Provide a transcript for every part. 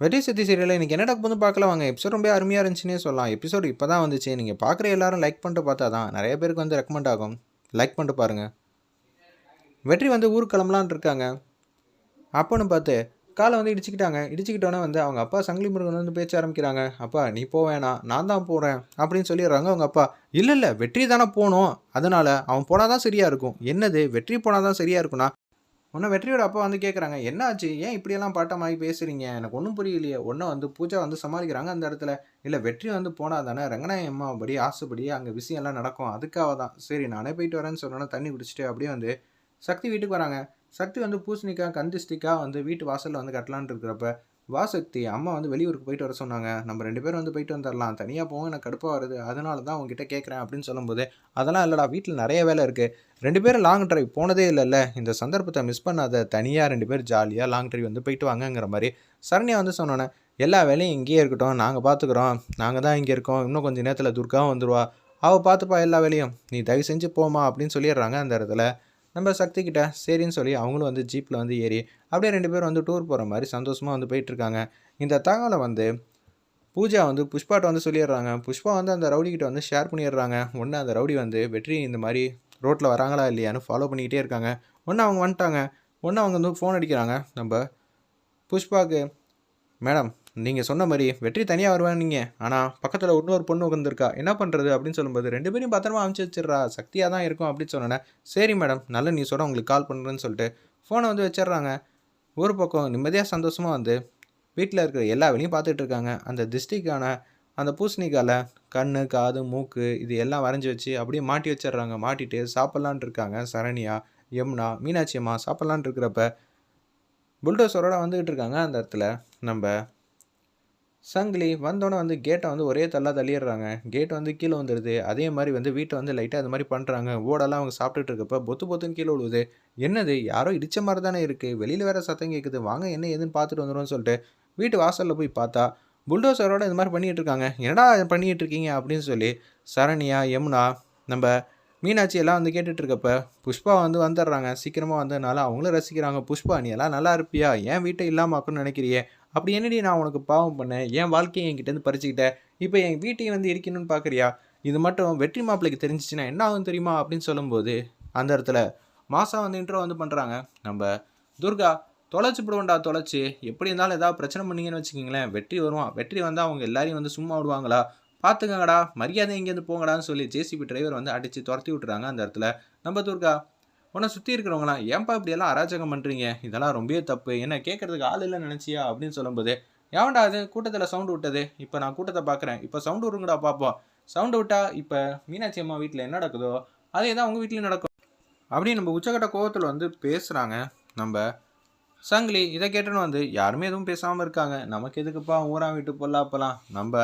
வெற்றி சித்தி சீரியல்ல இன்னைக்கு என்ன நடக்க போகுதுன்னு பார்க்கலாம் வாங்க. எபிசோட் ரொம்ப அருமையா இருந்துச்சுன்னே சொல்லலாம். எபிசோட் இப்போ தான் வந்துச்சு. நீங்க பார்க்குற எல்லாரும் லைக் பண்ணிட்டு பார்த்தா தான் நிறைய பேருக்கு வந்து ரெக்கமெண்ட் ஆகும். லைக் பண்ணிட்டு பாருங்க. வெற்றி வந்து ஊருக்கு கிளம்பலான்னு இருக்காங்க. அப்போன்னு பார்த்து காலை வந்து இடிச்சுக்கிட்டாங்க. இடிச்சுக்கிட்டோன்னே வந்து அவங்க அப்பா சங்கிலி முருகன் வந்து பேச்ச ஆரம்பிக்கிறாங்க. "அப்பா நீ போ வேணாம். நான் தான் போறேன்." அப்படின்னு சொல்லிடுறாங்க அவங்க அப்பா. "இல்ல, இல்ல வெற்றி தானே போணும். அதனால அவன் போனா தான் சரியா இருக்கும்." "என்னது வெற்றி போனா தான் சரியா இருக்கும்னா?" உடனே வெற்றியோட அப்பா வந்து கேட்குறாங்க, "என்ன ஆச்சு? ஏன் இப்படியெல்லாம் பாட்டமாயி பேசுறீங்க? எனக்கு ஒன்றும் புரியலையே." உடனே வந்து பூஜா வந்து சமாளிக்கிறாங்க அந்த இடத்துல. "இல்ல வெற்றி வந்து போனா தானே ரங்கநாயகி அம்மா படி ஆசைப்படி அங்கே விஷயம்லாம் நடக்கும். அதுக்காக தான். சரி நானே போயிட்டு வரேன்னு சொன்னோன்னே தண்ணி குடிச்சிட்டு அப்படியே வந்து சக்தி வீட்டுக்கு வராங்க. சக்தி வந்து பூசணிக்காய், கந்திஷ்டிக்காய் வந்து வீட்டு வாசல்ல வந்து கட்டலான்னு இருக்கிறப்ப, "வா சக்தி, அம்மா வந்து வெளியூருக்கு போயிட்டு வர சொன்னாங்க. நம்ம 2 பேரும் வந்து போயிட்டு வந்துரலாம். தனியா போக எனக்கு கடுப்பா வருது. அதனால தான் உன்கிட்ட கேட்குறேன்." அப்படின்னு சொல்லும்போது, "அதெல்லாம் இல்லடா, வீட்ல நெறைய வேலை இருக்கு. 2 பேரும் லாங் டிரைவ் போனதே இல்லல்ல. இந்த சந்தர்ப்பத்த மிஸ் பண்ணாத. தனியா 2 பேரும் ஜாலியா லாங் டிரைவ் வந்து போயிட்டு வாங்கங்கிற மாரி சரண்யா வந்து சொன்னோனே, "எல்லா வேலையும் இங்கேயே இருக்கட்டும். நாங்க பார்த்துக்குறோம். நாங்க தான் இங்க இருக்கோம். இன்னும் கொஞ்ச நேரத்தில துர்காவும் வந்துருவா. அவ பார்த்துப்பா எல்லா வேலையும். நீ தயவு செஞ்சு போம்மா" அப்படின்னு சொல்லிடுறாங்க அந்த இடத்துல. நம்ம சக்தி கிட்ட சரின்னு சொல்லி அவங்களும் வந்து ஜீப்ல வந்து ஏறி, அப்படியே 2 பேரும் வந்து டூர் போற மாரி சந்தோஷமா வந்து போயிட்டுருக்காங்க. இந்த தகவல வந்து பூஜா வந்து புஷ்பாட்ட வந்து சொல்லிடுறாங்க. புஷ்பா வந்து அந்த ரவுடி கிட்ட வந்து ஷேர் பண்ணிடுறாங்க. உடனே அந்த ரவுடி வந்து வெற்றி இந்த மாரி ரோட்ல வராங்களா இல்லையான்னு ஃபாலோ பண்ணிக்கிட்டே இருக்காங்க. உடனே அவங்க வந்துட்டாங்க. உடனே அவங்க வந்து ஃபோன் அடிக்கிறாங்க. நம்ப புஷ்பாக்கு, "மேடம் நீங்க சொன்ன மாரி வெற்றி தனியா வருவேன்னீங்க. ஆனா பக்கத்துல இன்னொரு பொண்ணு உட்காந்துருக்கா. என்ன பண்றது?" அப்படின்னு சொல்லும்போது, "2 பேரையும் பத்திரமா அனுப்பிச்சு வச்சுடுறா. சக்தியா தான் இருக்கும்." அப்படின்னு சொன்னோனே, "சரி மேடம். நல்ல நியூஸோட உங்களுக்கு கால் பண்றேன்னு" சொல்லிட்டு ஃபோன வந்து வச்சுடுறாங்க. ஒரு பக்கம் நிம்மதியா சந்தோஷமா வந்து வீட்ல இருக்கிற எல்லா வேலையும் பார்த்துட்டு இருக்காங்க. அந்த திஷ்டிக்கான அந்த பூசணிக்கால கண்ணு, காது, மூக்கு இது எல்லாம் வரைஞ்சு வச்சு அப்படியே மாட்டி வச்சுடுறாங்க. மாட்டிட்டு சாப்பிடலான்ட்டு இருக்காங்க. சரண்யா, யமுனா, மீனாட்சி அம்மா சாப்பிடலான்ட்டு இருக்கிறப்ப, புல்டோசரோட வந்துகிட்டு இருக்காங்க அந்த இடத்துல. நம்ப சங்கிலி வந்தோனே வந்து கேட்ட வந்து ஒரே தள்ளா தள்ளிடுறாங்க. கேட் வந்து கீழ வந்துருது. அதே மாரி வந்து வீட்ட வந்து லைட்டா அது மாரி பண்றாங்க. ஓடெல்லாம் அவங்க சாப்பிட்டுட்டு இருக்கப்ப பொத்து பொத்துன்னு கீழ விழுவுது. என்னது யாரோ இடிச்ச மாரி தானே இருக்கு. வெளியில வேற சத்தம் கேட்குது. வாங்க என்ன ஏதுன்னு பார்த்துட்டு வந்துருவோம்னு சொல்லிட்டு வீட்டு வாசல்ல போய் பார்த்தா, புல்டோசரோட இது மாரி பண்ணிட்டு இருக்காங்க. "என்னடா பண்ணிட்டு இருக்கீங்க?" அப்படின்னு சொல்லி சரண்யா, யமுனா, நம்ப மீனாட்சி எல்லாம் வந்து கேட்டுட்டு இருக்கப்ப, புஷ்பா வந்து வந்துடுறாங்க. சீக்கிரமா வந்ததுனால அவங்களும் ரசிக்கிறாங்க. "புஷ்பா நீ எல்லாம் நல்லா இருப்பியா? ஏன் வீட்ட இல்லாம ஆக்கணும்னு நினைக்கிறியே? அப்படி என்னடி நான் உனக்கு பாவம் பண்ணேன்? என் வாழ்க்கைய என்கிட்டேருந்து பறிச்சுக்கிட்ட. இப்ப என் வீட்டையும் வந்து இடிக்கணும்னு பார்க்குறியா? இது மட்டும் வெற்றி மாப்பிள்ளைக்கு தெரிஞ்சுச்சுன்னா என்ன ஆகும் தெரியுமா?" அப்படின்னு சொல்லும்போது, அந்த இடத்துல மாசா வந்து இன்ட்ரோ வந்து பண்றாங்க. நம்ப துர்கா, "தொலைச்சு புடுவேன்டா தொலைச்சு. எப்படி இருந்தாலும் ஏதாவது பிரச்சனை பண்ணீங்கன்னு வச்சுக்கங்களேன், வெற்றி வருவான். வெற்றி வந்தா அவங்க எல்லாரையும் வந்து சும்மா விடுவாங்களா? பார்த்துக்கங்கடா. மரியாதையா இங்கேருந்து போங்கடான்னு" சொல்லி ஜேசிபி டிரைவர் வந்து அடிச்சு தொரத்தி விட்டுறாங்க அந்த இடத்துல. நம்ம துர்கா, உன்ன சுத்தி இருக்கிறவங்கலாம், "ஏன்பா இப்படியெல்லாம் அராஜகம் பண்றீங்க? இதெல்லாம் ரொம்பவே தப்பு. என்ன கேட்கறதுக்கு ஆள் இல்லன்னு நெனச்சியா?" அப்படின்னு சொல்லும்போது, "எவன்டா அது கூட்டத்தில சவுண்ட் விட்டது? இப்ப நான் கூட்டத்த பார்க்குறேன். இப்ப சவுண்ட் விடுங்கடா பார்ப்போம். சவுண்ட் விட்டா இப்ப மீனாட்சி அம்மா வீட்ல என்ன நடக்குதோ, அதே தான் உங்க வீட்லயும் நடக்கும்." அப்படின்னு நம்ம உச்சக்கட்ட கோவத்தில வந்து பேசுறாங்க. நம்ப சங்கிலி இத கேட்டோனே வந்து யாருமே எதுவும் பேசாம இருக்காங்க. நமக்கு எதுக்குப்பா ஊரான் வீட்டு பொல்லாப்பெல்லாம். நம்ப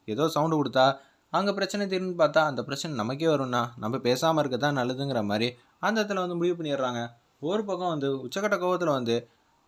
ஏதோ சவுண்ட் குடுத்தா, அங்க பிரச்சனை தீரும்ன்னு பார்த்தா, அந்த பிரச்சனை நமக்கே வரும்னா, நம்ம பேசாம இருக்க தான் நல்லதுங்கிற மாரி அந்த இடத்துல வந்து முடிவு பண்ணிடுறாங்க. ஒரு பக்கம் வந்து உச்சக்கட்ட கோவத்தில வந்து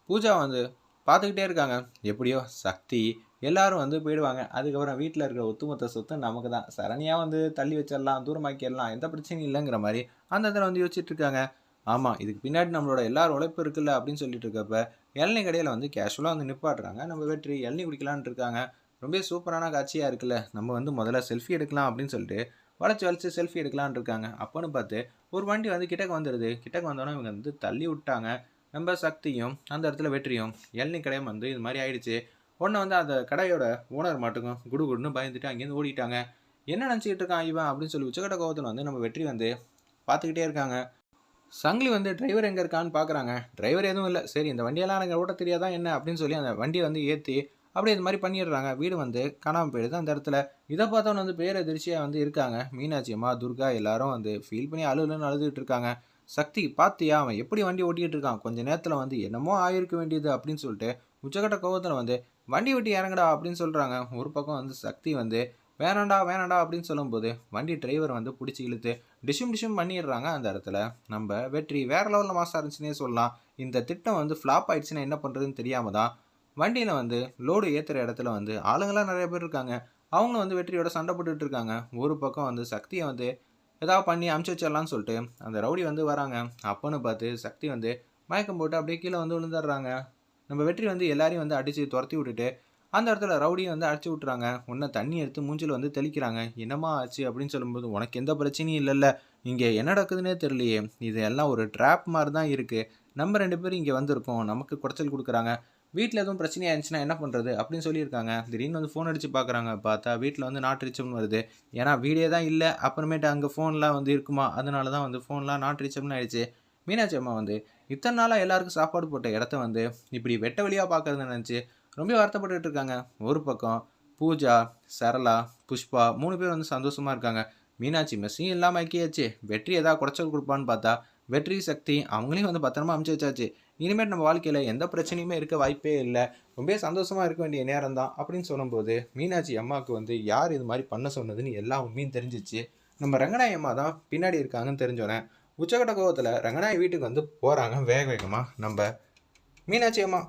பூஜா வந்து பார்த்துக்கிட்டே இருக்காங்க. எப்படியோ சக்தி எல்லாரும் வந்து போயிடுவாங்க. அதுக்கப்புறம் வீட்ல இருக்கிற ஒட்டுமொத்த சொத்தும் நமக்கு தான். சரண்யா வந்து தள்ளி வச்சிடலாம், தூரமாக்கிடலாம். எந்த பிரச்சனையும் இல்லங்கிற மாரி அந்த இடத்துல வந்து யோசிச்சுட்டு இருக்காங்க. ஆமா, இதுக்கு பின்னாடி நம்மளோட எல்லார் உழைப்பு இருக்குல்ல அப்படின்னு சொல்லிட்டு இருக்கப்ப, இளநீ கடையில வந்து கேஷுவலா வந்து நிப்பாட்டுறாங்க. நம்ம வெற்றி இளநீ குடிக்கலான்ட்டு இருக்காங்க. ரொம்பவே சூப்பரான காட்சியா இருக்குல்ல. நம்ம வந்து முதல்ல செல்ஃபி எடுக்கலாம் அப்படின்னு சொல்லிட்டு, வளைச்சு வளைச்சு செல்ஃபி எடுக்கலான்ட்டு இருக்காங்க. அப்பன்னு பார்த்து ஒரு வண்டி வந்து கிட்டக்க வந்துருது. கிட்டக்க வந்தோனே இவங்க வந்து தள்ளி விட்டாங்க. நம்ம சக்தியும், அந்த இடத்துல வெற்றியும், இளநீ கடையும் வந்து இது மாரி ஆயிடுச்சு. உடனே வந்து அந்த கடையோட ஓனர் மாட்டுக்கும் குடுகுடுன்னு பயந்துட்டு அங்கேருந்து ஓடிட்டாங்க. என்ன நினச்சுக்கிட்டு இருக்கான் இவன் அப்படின்னு சொல்லி உச்சக்கட்ட கோவத்துல வந்து நம்ம வெற்றி வந்து பார்த்துக்கிட்டே இருக்காங்க. சங்கிலி வந்து டிரைவர் எங்க இருக்கான்னு பார்க்குறாங்க. டிரைவர் எதுவும் இல்ல. சரி இந்த வண்டியெல்லாம் எனக்கு ஓட்டத் தெரியாதா என்ன அப்படின்னு சொல்லி அந்த வண்டிய வந்து ஏத்தி, அப்படியே இது மாரி பண்ணிடுறாங்க. வீடு வந்து காணாம போயிடுது அந்த இடத்துல. இத பார்த்தோன்னே வந்து பேரதிர்ச்சியா வந்து இருக்காங்க. மீனாட்சி அம்மா, துர்கா எல்லாரும் வந்து ஃபீல் பண்ணி அழு அழுன்னு அழுதுட்டு இருக்காங்க. "சக்தி பார்த்தியா? அவன் எப்படி வண்டி ஓட்டிட்டு இருக்கான்? கொஞ்ச நேரத்துல வந்து என்னமோ ஆயிருக்க வேண்டியது" அப்படின்னு சொல்லிட்டு உச்சக்கட்ட கோவத்துல வந்து, "வண்டி விட்டு இறங்குடா" அப்படின்னு சொல்றாங்க. ஒரு பக்கம் வந்து சக்தி வந்து, "வேணான்டா, வேணான்டா" அப்படின்னு சொல்லும்போது, வண்டி டிரைவர் வந்து புடிச்சு இழுத்து டிஷும் டிஷும் பண்ணிடுறாங்க அந்த இடத்துல. நம்ப வெற்றி வேற லெவல்ல மாஸா இருந்துச்சுன்னே சொல்லலாம். இந்த திட்டம் வந்து ஃப்ளாப் ஆயிடுச்சுன்னா என்ன பண்றதுன்னு தெரியாம தான், வண்டியில வந்து லோடு ஏத்துற இடத்துல வந்து ஆளுங்கலாம் நெறைய பேர் இருக்காங்க. அவங்களும் வந்து வெற்றியோட சண்டை போட்டுட்டு இருக்காங்க. ஒரு பக்கம் வந்து சக்திய வந்து ஏதாவது பண்ணி அமுச்சு வச்சிடலான்னு சொல்லிட்டு, அந்த ரவுடி வந்து வராங்க. அப்பன்னு பார்த்து சக்தி வந்து மயக்கம் போட்டு அப்படியே கீழ வந்து விழுந்துடுறாங்க. நம்ம வெற்றி வந்து எல்லாரையும் வந்து அடிச்சு தொரத்தி விட்டுட்டு, அந்த இடத்துல ரவுடியை வந்து அடிச்சு விட்டுறாங்க. உடனே தண்ணி எடுத்து மூஞ்சில வந்து தெளிக்கிறாங்க. "என்னம்மா ஆச்சு?" அப்படின்னு சொல்லும்போது, "உனக்கு எந்த பிரச்சனையும் இல்லல்ல. இங்க என்ன நடக்குதுன்னே தெரியலையே. இது எல்லாம் ஒரு ட்ராப் மாரி தான் இருக்கு. நம்ம 2 பேரும் இங்க வந்திருக்கோம். நமக்கு குடைச்சல் குடுக்குறாங்க. வீட்ல எதுவும் பிரச்சனையா இருந்துச்சுன்னா என்ன பண்றது?" அப்படின்னு சொல்லியிருக்காங்க. திடீர்னு வந்து ஃபோன் அடிச்சு பார்க்குறாங்க. பார்த்தா வீட்ல வந்து நாட் ரீச்சபிள்னு வருது. ஏன்னா வீடே தான் இல்ல. அப்புறமேட்டு அங்க ஃபோன்லாம் வந்து இருக்குமா? அதனால தான் வந்து ஃபோன்லாம் நாட் ரீச்சபிள்னு ஆயிடுச்சு. மீனாட்சி அம்மா வந்து இத்தன நாளா எல்லாருக்கும் சாப்பாடு போட்ட இடத்த வந்து இப்படி வெட்ட வெளியா பார்க்கறத நினைச்சு ரொம்ப வருத்தப்பட்டுட்டு இருக்காங்க. ஒரு பக்கம் பூஜா, சரளா, புஷ்பா 3 பேர் வந்து சந்தோஷமா இருக்காங்க. மீனாட்சி மெஸ்ஸையும் இல்லாம ஆக்கியாச்சு. வெற்றி ஏதாவது குடைச்சல் குடுப்பான்னு பார்த்தா, வெற்றி, சக்தி அவங்களையும் வந்து பத்திரமா அனுப்பிச்சு வச்சாச்சு. இனிமேட்டு நம்ம வாழ்க்கையில எந்த பிரச்சனையுமே இருக்க வாய்ப்பே இல்ல. ரொம்பவே சந்தோஷமா இருக்க வேண்டிய நேரம் தான் அப்படின்னு சொல்லும்போது, மீனாட்சி அம்மாவுக்கு வந்து யார் இது மாரி பண்ண சொன்னதுன்னு எல்லா உண்மையும் தெரிஞ்சுச்சு. நம்ம ரங்கநாயகி அம்மா தான் பின்னாடி இருக்காங்கன்னு தெரிஞ்சோனே, உச்சக்கட்ட கோவத்துல ரங்கநாயகி வீட்டுக்கு வந்து போறாங்க வேக வேகமா நம்ப மீனாட்சி அம்மா.